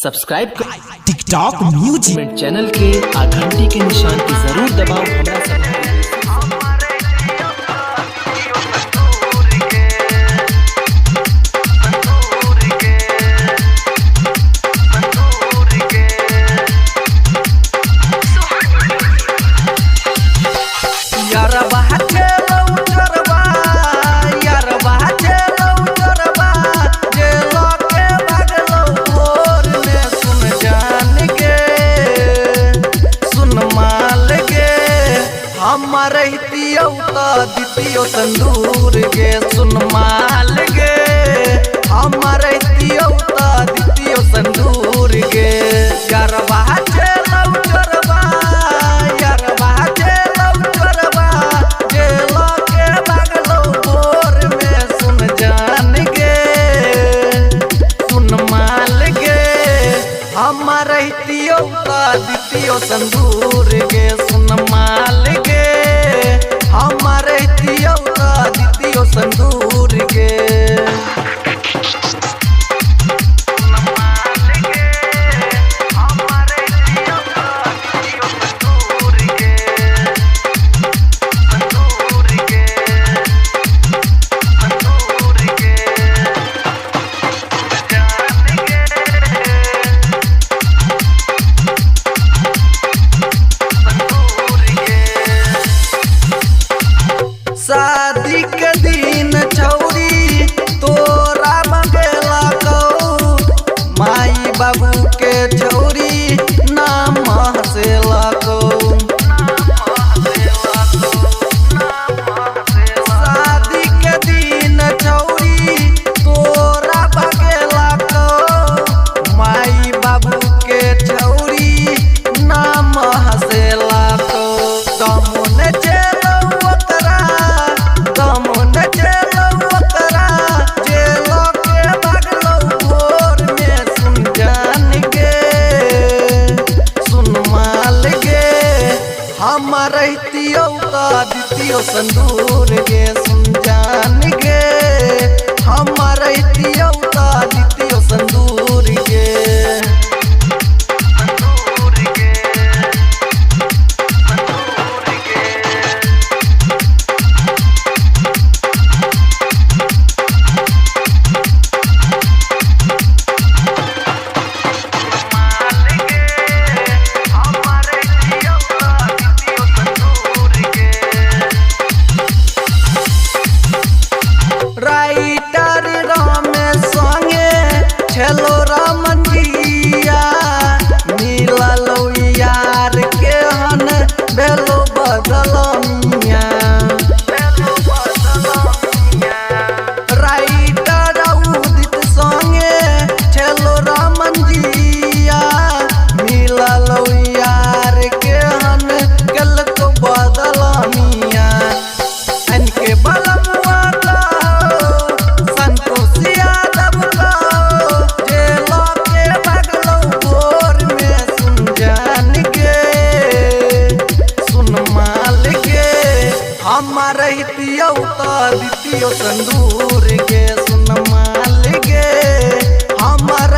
Subscribe कर TikTok music channel के आ घंटी के निशान की जरूर दबाओ। हमरा सब दितियो तंदूर गे सुन माल गे हमर दितियो तंदूर गे यारबा चलौ चरबा यारबा चलौ चरबा जेलो के भागलो भोर में सुन जान गे सुन माल गे हमर दितियो तंदूर गे सुन माल गे हमारे दितियो संदूर के शादी के दिन छौरी तोरा मंगेला कौ माई बाबू के छौरी नाम से लको शादी के दिन छौरी तोरा मंगेला कौ माई बाबू के छौरी नाम से लको तमुने चलो दितियो संदूर गे सुन जान गे हमर दितियो संदूर गे राइटर रामेश संगे छेलो रामंदिया मिललो यार के हन बेलो बदलमिया राइटर उदित संगे छेलो रामंदिया मिललो यार के हन गल को बदलमिया इनके बलमुआ दितियो तंदूर गे सुन माल गे हमर